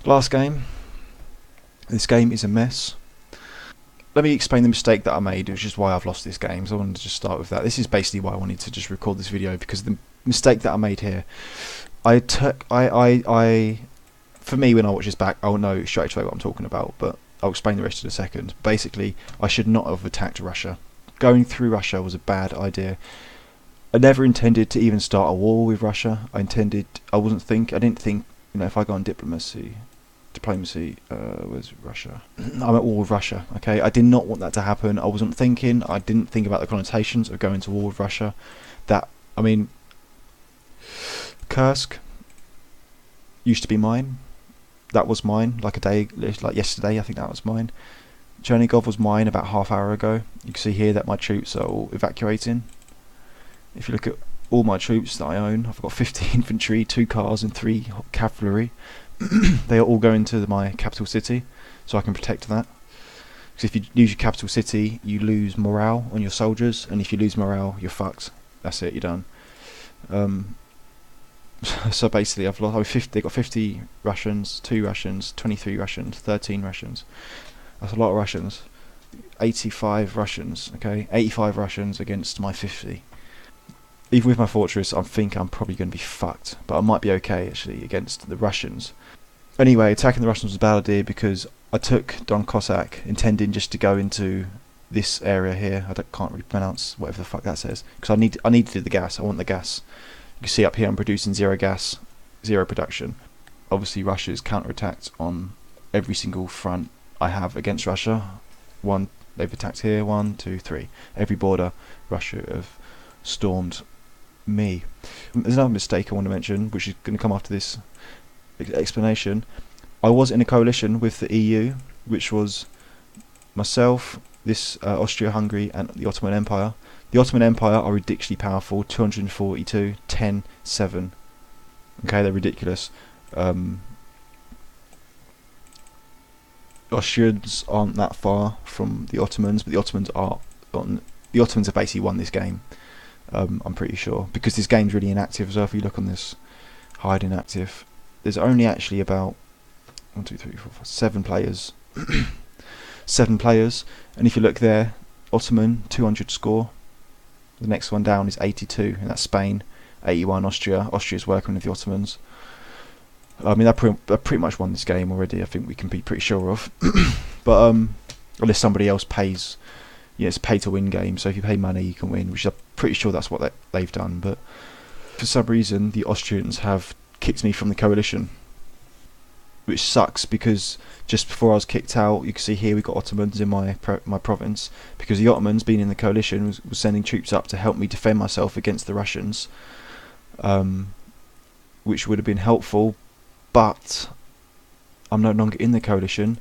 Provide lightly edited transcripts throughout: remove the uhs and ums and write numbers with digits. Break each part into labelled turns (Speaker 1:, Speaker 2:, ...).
Speaker 1: Last game. This game is a mess. Let me explain the mistake that I made, which is why I've lost this game. So I wanted to just start with that. This is basically why I wanted to just record this video, because the mistake that I made here, for me, when I watch this back, I'll know straight away what I'm talking about, but I'll explain the rest in a second. Basically, I should not have attacked Russia. Going through Russia was a bad idea. I never intended to even start a war with Russia. I didn't think, if I go on diplomacy, where's Russia? I'm at war with Russia, okay? I did not want that to happen. I didn't think about the connotations of going to war with Russia. Kursk used to be mine. That was mine, like yesterday, I think that was mine. Chernigov was mine about half hour ago. You can see here that my troops are all evacuating. If you look at all my troops that I own, I've got 50 infantry, 2 cars and 3 cavalry. They are all going to my capital city, so I can protect that. Because if you lose your capital city, you lose morale on your soldiers, and if you lose morale, you're fucked. That's it, you're done. So basically, they've got 50 Russians, 2 Russians, 23 Russians, 13 Russians. That's a lot of Russians. 85 Russians, okay? 85 Russians against my 50. Even with my fortress, I think I'm probably going to be fucked, but I might be okay actually against the Russians. Anyway, attacking the Russians was a bad idea because I took Don Cossack intending just to go into this area here. Can't really pronounce whatever the fuck that says, because I need to do the gas. I want the gas. You can see up here I'm producing 0 gas, 0 production. Obviously Russia's counterattacked on every single front I have against Russia. They've attacked here, 1, 2, 3. Every border Russia have stormed me. There's another mistake I want to mention, which is going to come after this explanation. I was in a coalition with the EU, which was myself, this Austria-Hungary and the Ottoman Empire. The Ottoman Empire are ridiculously powerful, 242, 10, 7. Okay, they're ridiculous. Austrians aren't that far from the Ottomans, but the Ottomans have basically won this game. I'm pretty sure, because this game's really inactive as well. If you look on this hide inactive, there's only actually about 1, 2, 3, 4, 5, 7 players. 7 players, and if you look there, Ottoman 200 score. The next one down is 82, and that's Spain. 81 Austria. Austria's working with the Ottomans. I mean, they pretty much won this game already. I think we can be pretty sure of. But unless somebody else pays. Yeah, it's a pay-to-win game, so if you pay money, you can win, which I'm pretty sure that's what they've done. But for some reason, the Austrians have kicked me from the coalition, which sucks, because just before I was kicked out, you can see here we've got Ottomans in my province, because the Ottomans, being in the coalition, was sending troops up to help me defend myself against the Russians, which would have been helpful, but I'm no longer in the coalition.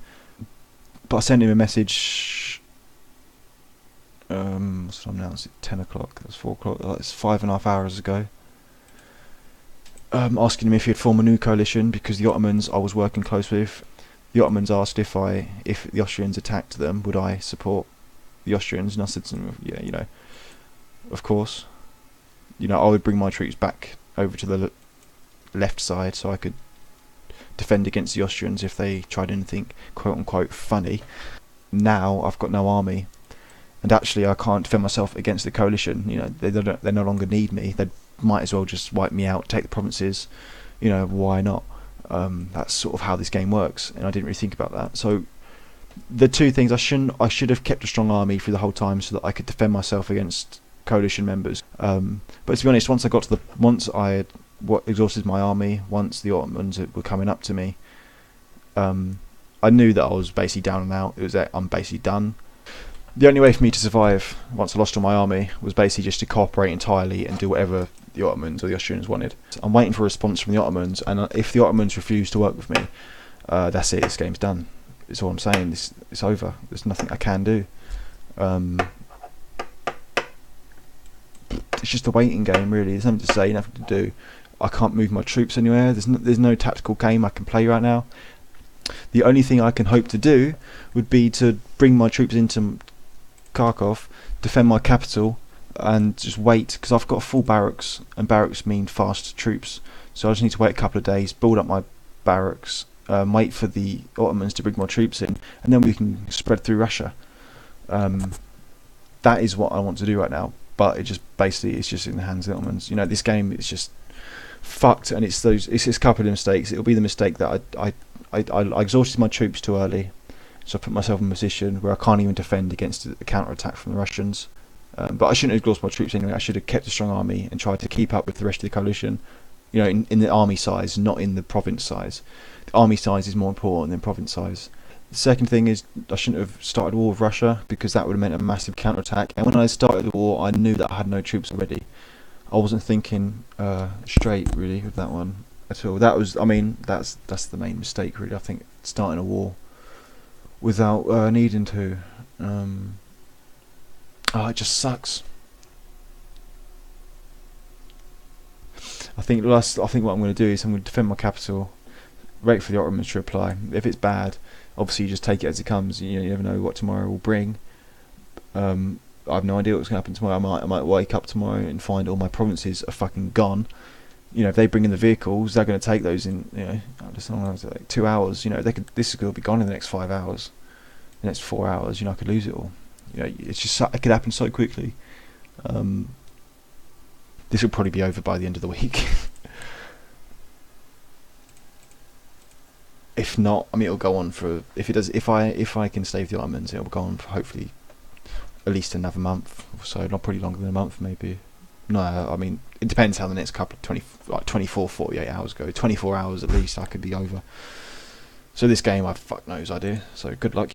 Speaker 1: But I sent him a message. What's the time now? It's 10 o'clock. That's 4 o'clock. That's 5.5 hours ago. Asking him if he'd form a new coalition, because the Ottomans I was working close with. The Ottomans asked if the Austrians attacked them, would I support the Austrians? And I said to them, yeah, of course. I would bring my troops back over to the left side so I could defend against the Austrians if they tried anything quote unquote funny. Now I've got no army. And actually, I can't defend myself against the coalition. They no longer need me. They might as well just wipe me out, take the provinces. Why not? That's sort of how this game works, and I didn't really think about that. So, the two things, I should have kept a strong army through the whole time so that I could defend myself against coalition members. But to be honest, once I had exhausted my army, once the Ottomans were coming up to me, I knew that I was basically down and out. It was that I'm basically done. The only way for me to survive once I lost all my army was basically just to cooperate entirely and do whatever the Ottomans or the Austrians wanted. I'm waiting for a response from the Ottomans, and if the Ottomans refuse to work with me, that's it, this game's done. That's all I'm saying, it's over. There's nothing I can do. It's just a waiting game, really. There's nothing to say, nothing to do. I can't move my troops anywhere. There's no tactical game I can play right now. The only thing I can hope to do would be to bring my troops into Kharkov, defend my capital, and just wait, because I've got full barracks, and barracks mean fast troops. So I just need to wait a couple of days, build up my barracks, wait for the Ottomans to bring more troops in, and then we can spread through Russia. That is what I want to do right now. But it just basically it's just in the hands of the Ottomans. You know, this game is just fucked, and it's a couple of mistakes. It'll be the mistake that I exhausted my troops too early, so I put myself in a position where I can't even defend against the counter attack from the Russians. But I shouldn't have exhausted my troops anyway. I should have kept a strong army and tried to keep up with the rest of the coalition. You know, in the army size, not in the province size. The army size is more important than province size. The second thing is I shouldn't have started a war with Russia, because that would have meant a massive counterattack. And when I started the war, I knew that I had no troops already. I wasn't thinking straight really with that one at all. That's the main mistake really. I think starting a war without needing to. It just sucks. I think what I'm going to do is I'm going to defend my capital, wait for the Ottomans to reply. If it's bad, obviously you just take it as it comes. You never know what tomorrow will bring. I have no idea what's going to happen tomorrow. I might wake up tomorrow and find all my provinces are fucking gone. You know, if they bring in the vehicles, they're going to take those in. You know, just like 2 hours. You know, this could be gone in the next 5 hours, the next 4 hours. You know, I could lose it all. You know, it's just it could happen so quickly. This will probably be over by the end of the week. If not, I mean, it'll go on for if I can save the Ottomans, it'll go on for hopefully at least another month or so. Not probably longer than a month, maybe. No, I mean, it depends how the next couple of 24, 48 hours go. 24 hours at least, I could be over. So this game, I fuck knows idea. So good luck.